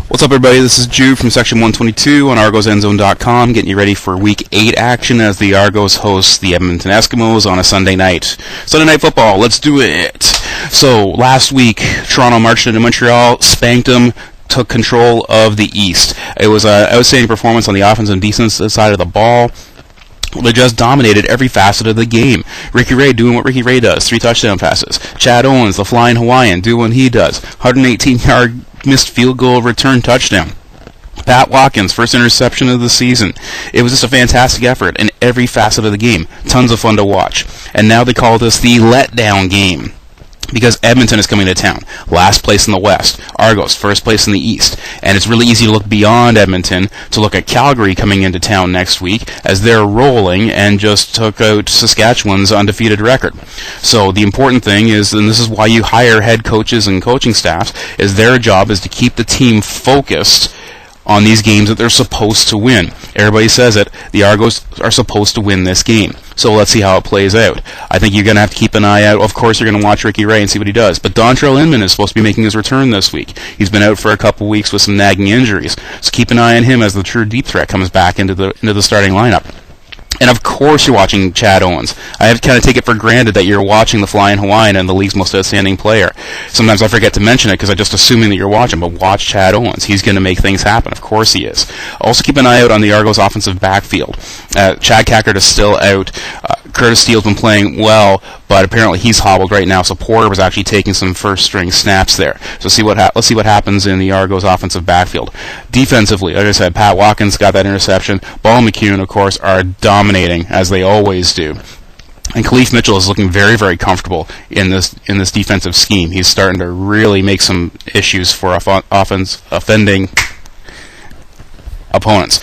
What's up, everybody? This is Jube from Section 122 on ArgosEndzone.com, getting you ready for Week 8 action as the Argos host the Edmonton Eskimos on a Sunday night. Sunday Night Football, let's do it! So, last week, Toronto marched into Montreal, spanked them, took control of the East. It was an outstanding performance on the offensive and defensive side of the ball. They just dominated every facet of the game. Ricky Ray doing what Ricky Ray does, 3 touchdown passes. Chad Owens, the flying Hawaiian, doing what he does, 118-yard missed field goal return touchdown. Pat Watkins, first interception of the season. It was just a fantastic effort in every facet of the game. Tons of fun to watch. And now they call this the letdown game, because Edmonton is coming to town. Last place in the West. Argos, first place in the East. And it's really easy to look beyond Edmonton to look at Calgary coming into town next week, as they're rolling and just took out Saskatchewan's undefeated record. So the important thing is, and this is why you hire head coaches and coaching staffs, is their job is to keep the team focused on these games that they're supposed to win. Everybody says it. The Argos are supposed to win this game. So let's see how it plays out. I think you're going to have to keep an eye out. Of course, you're going to watch Ricky Ray and see what he does. But Dontrell Inman is supposed to be making his return this week. He's been out for a couple weeks with some nagging injuries. So keep an eye on him as the true deep threat comes back into the starting lineup. And of course you're watching Chad Owens. I have to kind of take it for granted that you're watching the Flying Hawaiian and the league's most outstanding player. Sometimes I forget to mention it because I'm just assuming that you're watching, but watch Chad Owens. He's going to make things happen. Of course he is. Also keep an eye out on the Argos offensive backfield. Chad Cackert is still out. Curtis Steele's been playing well, but apparently he's hobbled right now, so Porter was actually taking some first-string snaps there. So let's see what happens in the Argos offensive backfield. Defensively, like I said, Pat Watkins got that interception. Ball and McCune, of course, are dominating, as they always do. And Khalif Mitchell is looking very, very comfortable in this defensive scheme. He's starting to really make some issues for offending opponents.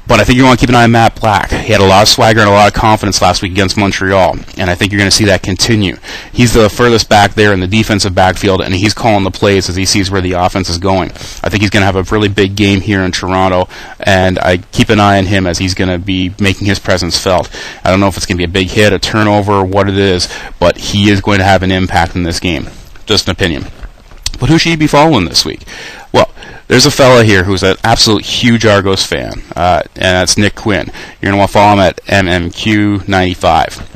But I think you want to keep an eye on Matt Black. He had a lot of swagger and a lot of confidence last week against Montreal, and I think you're going to see that continue. He's the furthest back there in the defensive backfield, and he's calling the plays as he sees where the offense is going. I think he's going to have a really big game here in Toronto, and I keep an eye on him as he's going to be making his presence felt. I don't know if it's going to be a big hit, a turnover, what it is, but he is going to have an impact in this game. Just an opinion. But who should you be following this week? Well, there's a fella here who's an absolute huge Argos fan, and that's Nick Quinn. You're going to want to follow him at MMQ95.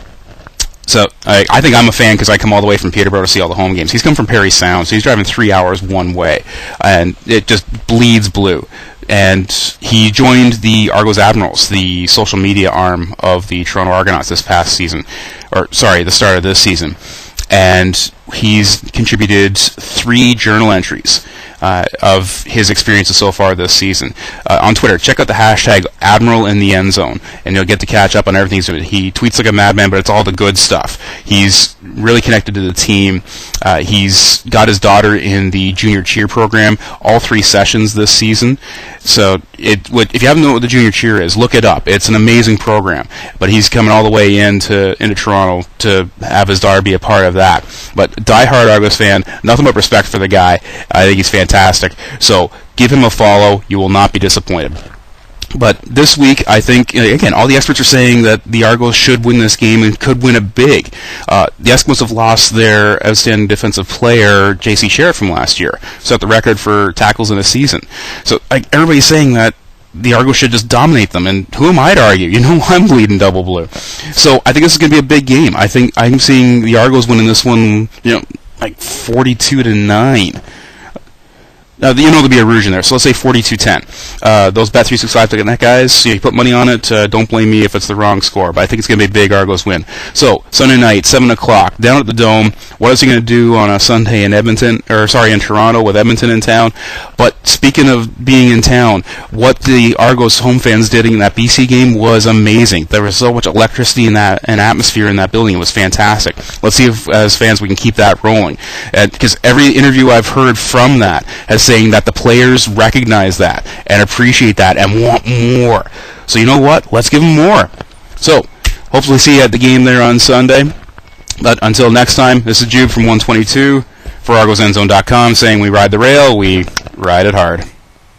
So I think I'm a fan because I come all the way from Peterborough to see all the home games. He's come from Parry Sound, so he's driving 3 hours one way, and it just bleeds blue. And he joined the Argos Admirals, the social media arm of the Toronto Argonauts the start of this season. And he's contributed 3 journal entries of his experiences so far this season. On Twitter, check out the hashtag Admiral in the End Zone, and you'll get to catch up on everything he's doing. He tweets like a madman, but it's all the good stuff. He's really connected to the team. He's got his daughter in the junior cheer program, all 3 sessions this season. So if you haven't known what the junior cheer is, look it up. It's an amazing program. But he's coming all the way into Toronto to have his daughter be a part of that. But diehard Argos fan, nothing but respect for the guy. I think he's fantastic. So give him a follow. You will not be disappointed. But this week, I think, again, all the experts are saying that the Argos should win this game and could win it big. The Eskimos have lost their outstanding defensive player, J.C. Sherritt, from last year. Set the record for tackles in a season. So everybody's saying that the Argos should just dominate them, and who am I to argue? You know, I'm bleeding double blue. So I think this is going to be a big game. I think I'm seeing the Argos winning this one, like 42-9. Now, there'll be a rouge in there, so let's say 42-10. Those Bet365 to net guys, you put money on it, don't blame me if it's the wrong score, but I think it's going to be a big Argos win. So, Sunday night, 7 o'clock, down at the Dome. What is he going to do on a Sunday in Toronto with Edmonton in town? But speaking of being in town, what the Argos home fans did in that BC game was amazing. There was so much electricity and atmosphere in that building. It was fantastic. Let's see if, as fans, we can keep that rolling. Because every interview I've heard from that has saying that the players recognize that and appreciate that and want more. So you know what? Let's give them more. So hopefully see you at the game there on Sunday. But until next time, this is Jube from 122 for ArgosEndzone.com saying we ride the rail, we ride it hard.